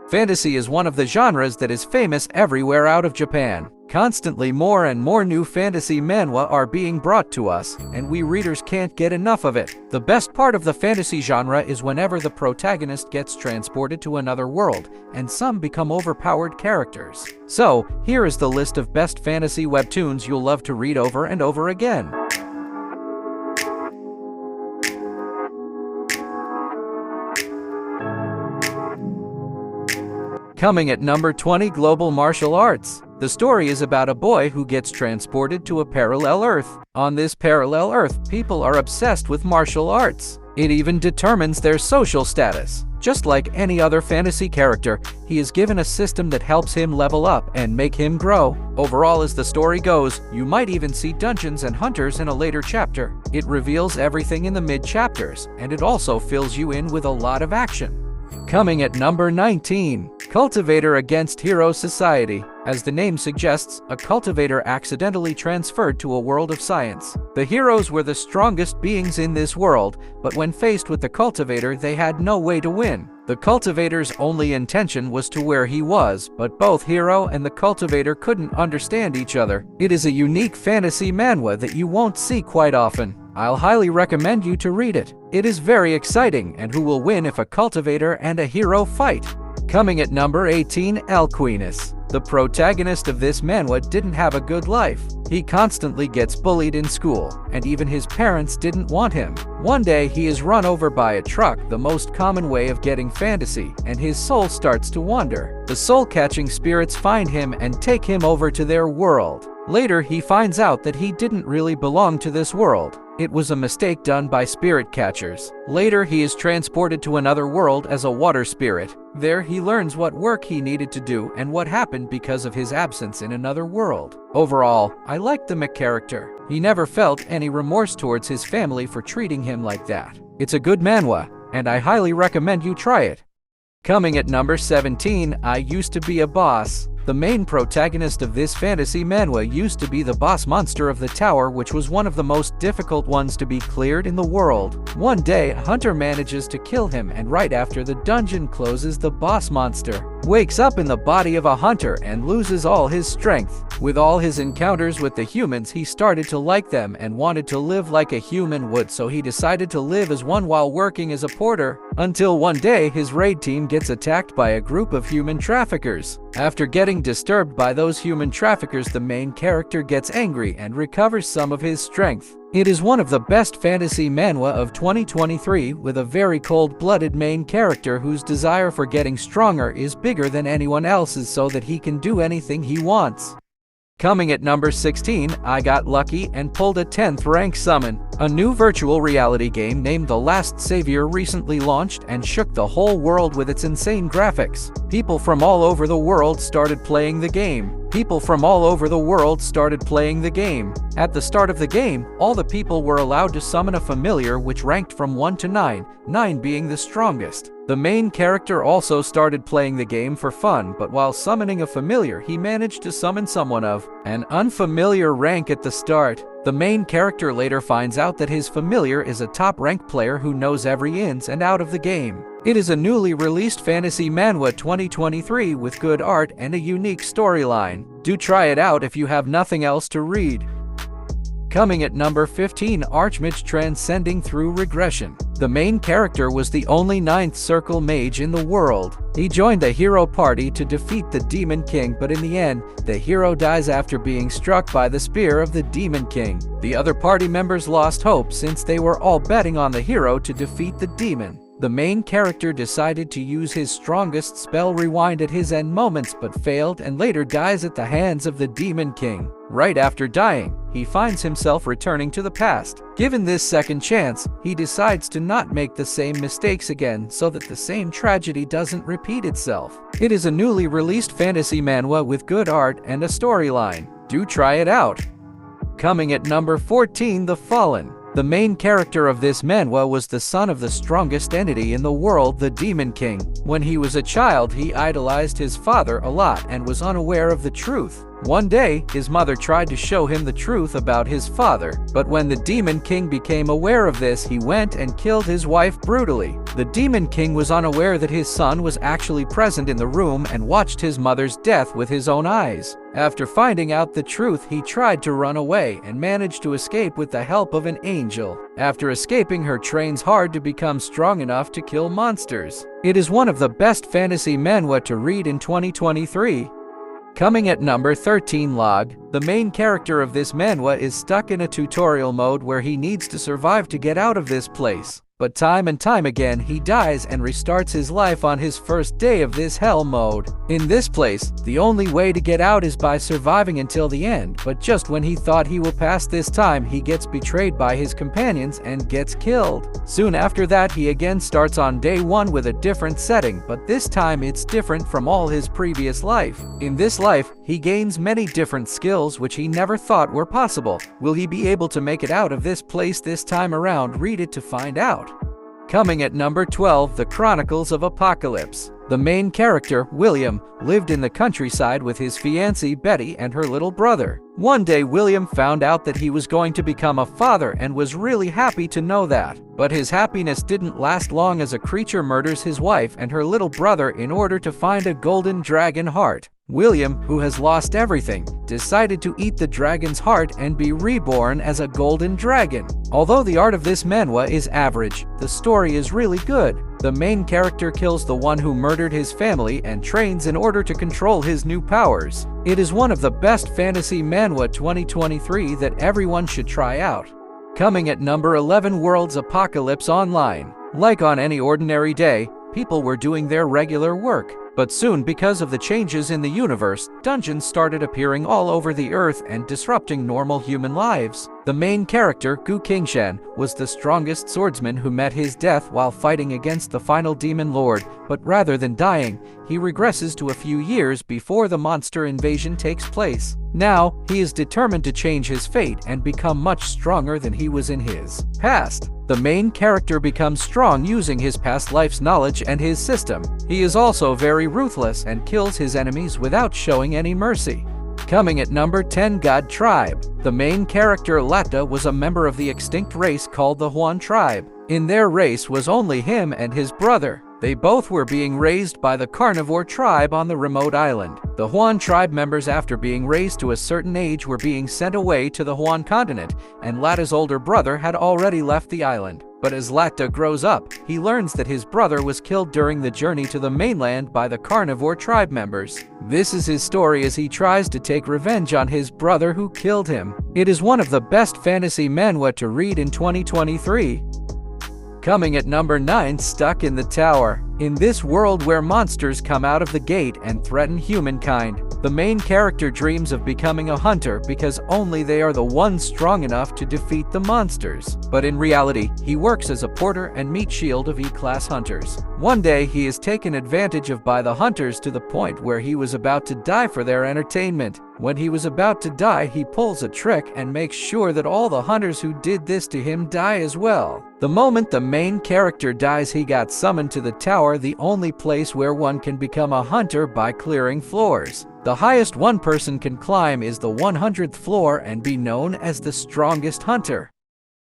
Fantasy is one of the genres that is famous everywhere out of Japan. Constantly more and more new fantasy manhwa are being brought to us, and we readers can't get enough of it. The best part of the fantasy genre is whenever the protagonist gets transported to another world, and some become overpowered characters. So, here is the list of best fantasy webtoons you'll love to read over and over again. Coming at number 20, Global Martial Arts. The story is about a boy who gets transported to a parallel Earth. On this parallel Earth, people are obsessed with martial arts. It even determines their social status. Just like any other fantasy character, he is given a system that helps him level up and make him grow. Overall, as the story goes, you might even see dungeons and hunters in a later chapter. It reveals everything in the mid-chapters, and it also fills you in with a lot of action. Coming at number 19, Cultivator Against Hero Society. As the name suggests, a cultivator accidentally transferred to a world of science. The heroes were the strongest beings in this world, but when faced with the cultivator, they had no way to win. The cultivator's only intention was to where he was, but both hero and the cultivator couldn't understand each other. It is a unique fantasy manhwa that you won't see quite often. I'll highly recommend you to read it. It is very exciting, and who will win if a cultivator and a hero fight? Coming at number 18, Alquinus. The protagonist of this manhwa didn't have a good life. He constantly gets bullied in school, and even his parents didn't want him. One day, he is run over by a truck, the most common way of getting fantasy, and his soul starts to wander. The soul-catching spirits find him and take him over to their world. Later, he finds out that he didn't really belong to this world. It was a mistake done by spirit catchers. Later, he is transported to another world as a water spirit. There, he learns what work he needed to do and what happened because of his absence in another world. Overall, I liked the mech character. He never felt any remorse towards his family for treating him like that. It's a good manhwa, and I highly recommend you try it. Coming at number 17, I Used to Be a Boss. The main protagonist of this fantasy manhwa used to be the boss monster of the tower, which was one of the most difficult ones to be cleared in the world. One day, a hunter manages to kill him, and right after the dungeon closes, the boss monster wakes up in the body of a hunter and loses all his strength. With all his encounters with the humans, he started to like them and wanted to live like a human would, so he decided to live as one while working as a porter. Until one day, his raid team gets attacked by a group of human traffickers. After getting disturbed by those human traffickers, the main character gets angry and recovers some of his strength. It is one of the best fantasy manhwa of 2023, with a very cold-blooded main character whose desire for getting stronger is bigger than anyone else's, so that he can do anything he wants. Coming at number 16, I got lucky and pulled a 10th rank summon. A new virtual reality game named The Last Savior recently launched and shook the whole world with its insane graphics. People from all over the world started playing the game. At the start of the game, all the people were allowed to summon a familiar which ranked from 1 to 9, 9 being the strongest. The main character also started playing the game for fun, but while summoning a familiar, he managed to summon someone of an unfamiliar rank at the start. The main character later finds out that his familiar is a top-rank player who knows every ins and out of the game. It is a newly released fantasy manhwa 2023 with good art and a unique storyline. Do try it out if you have nothing else to read. Coming at number 15, Archmage Transcending Through Regression. The main character was the only 9th circle mage in the world. He joined the hero party to defeat the Demon King, but in the end, the hero dies after being struck by the spear of the Demon King. The other party members lost hope since they were all betting on the hero to defeat the demon. The main character decided to use his strongest spell Rewind at his end moments, but failed and later dies at the hands of the Demon King. Right after dying, he finds himself returning to the past. Given this second chance, he decides to not make the same mistakes again so that the same tragedy doesn't repeat itself. It is a newly released fantasy manhwa with good art and a storyline. Do try it out. Coming at number 14, The Fallen. The main character of this manhwa was the son of the strongest entity in the world, the Demon King. When he was a child, he idolized his father a lot and was unaware of the truth. One day, his mother tried to show him the truth about his father, but when the Demon King became aware of this, he went and killed his wife brutally. The Demon King was unaware that his son was actually present in the room and watched his mother's death with his own eyes. After finding out the truth, he tried to run away and managed to escape with the help of an angel. After escaping, her trains hard to become strong enough to kill monsters. It is one of the best fantasy manhwa to read in 2023. Coming at number 13, Log. The main character of this manhwa is stuck in a tutorial mode where he needs to survive to get out of this place. But time and time again, he dies and restarts his life on his first day of this hell mode. In this place, the only way to get out is by surviving until the end, but just when he thought he will pass this time, he gets betrayed by his companions and gets killed. Soon after that, he again starts on day 1 with a different setting, but this time it's different from all his previous life. In this life, he gains many different skills which he never thought were possible. Will he be able to make it out of this place this time around? Read it to find out. Coming at number 12, The Chronicles of Apocalypse. The main character, William, lived in the countryside with his fiancée Betty and her little brother. One day, William found out that he was going to become a father and was really happy to know that. But his happiness didn't last long as a creature murders his wife and her little brother in order to find a golden dragon heart. William, who has lost everything, decided to eat the dragon's heart and be reborn as a golden dragon. Although the art of this manhwa is average, the story is really good. The main character kills the one who murdered his family and trains in order to control his new powers. It is one of the best fantasy manhwa 2023 that everyone should try out. Coming at number 11, World's Apocalypse Online. Like on any ordinary day, people were doing their regular work. But soon, because of the changes in the universe, dungeons started appearing all over the earth and disrupting normal human lives. The main character, Gu Qingshan, was the strongest swordsman who met his death while fighting against the final demon lord, but rather than dying, he regresses to a few years before the monster invasion takes place. Now, he is determined to change his fate and become much stronger than he was in his past. The main character becomes strong using his past life's knowledge and his system. He is also very ruthless and kills his enemies without showing any mercy. Coming at number 10, God Tribe. The main character, Latta, was a member of the extinct race called the Huan tribe. In their race was only him and his brother. They both were being raised by the carnivore tribe on the remote island. The Huan tribe members, after being raised to a certain age, were being sent away to the Huan continent, and Latta's older brother had already left the island. But as Latta grows up, he learns that his brother was killed during the journey to the mainland by the carnivore tribe members. This is his story as he tries to take revenge on his brother who killed him. It is one of the best fantasy manhwa to read in 2023. Coming at number 9, Stuck in the Tower. In this world where monsters come out of the gate and threaten humankind, the main character dreams of becoming a hunter because only they are the ones strong enough to defeat the monsters. But in reality, he works as a porter and meat shield of E-class hunters. One day, he is taken advantage of by the hunters to the point where he was about to die for their entertainment. When he was about to die, he pulls a trick and makes sure that all the hunters who did this to him die as well. The moment the main character dies, he got summoned to the tower, the only place where one can become a hunter by clearing floors. The highest one person can climb is the 100th floor and be known as the strongest hunter.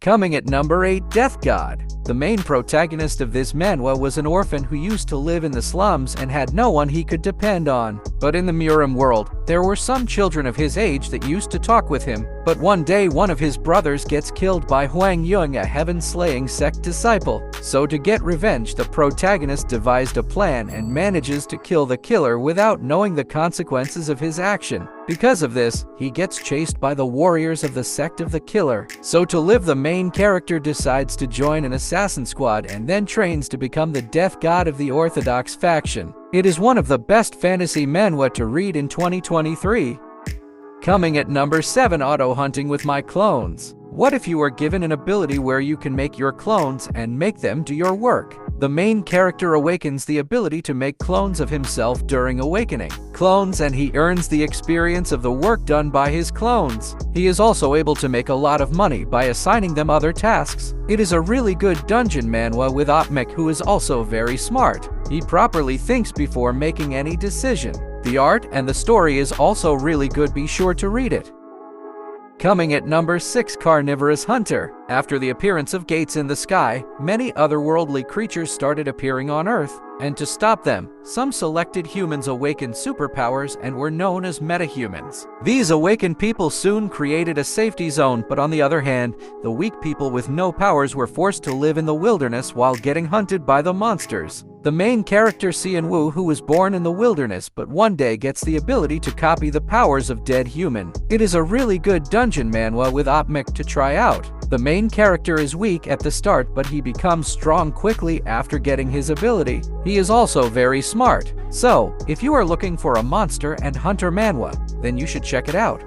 Coming at number 8, Death God. The main protagonist of this manhwa was an orphan who used to live in the slums and had no one he could depend on. But in the Murim world, there were some children of his age that used to talk with him. But one day, one of his brothers gets killed by Huang Yung, a heaven-slaying sect disciple. So to get revenge, the protagonist devised a plan and manages to kill the killer without knowing the consequences of his action. Because of this, he gets chased by the warriors of the sect of the killer. So to live, the main character decides to join an assassin squad and then trains to become the death god of the Orthodox faction. It is one of the best fantasy manhwa to read in 2023. Coming at number 7, Auto Hunting with My Clones. What if you were given an ability where you can make your clones and make them do your work? The main character awakens the ability to make clones of himself during awakening clones, and he earns the experience of the work done by his clones. He is also able to make a lot of money by assigning them other tasks. It is a really good dungeon manhwa with Opmek, who is also very smart. He properly thinks before making any decision. The art and the story is also really good, be sure to read it. Coming at number 6, Carnivorous Hunter. After the appearance of gates in the sky, many otherworldly creatures started appearing on Earth, and to stop them, some selected humans awakened superpowers and were known as metahumans. These awakened people soon created a safety zone, but on the other hand, the weak people with no powers were forced to live in the wilderness while getting hunted by the monsters. The main character Xianwu, who was born in the wilderness but one day gets the ability to copy the powers of dead human. It is a really good dungeon manhwa with opmic to try out. The main character is weak at the start, but he becomes strong quickly after getting his ability. He is also very smart. So, if you are looking for a monster and hunter manhwa, then you should check it out.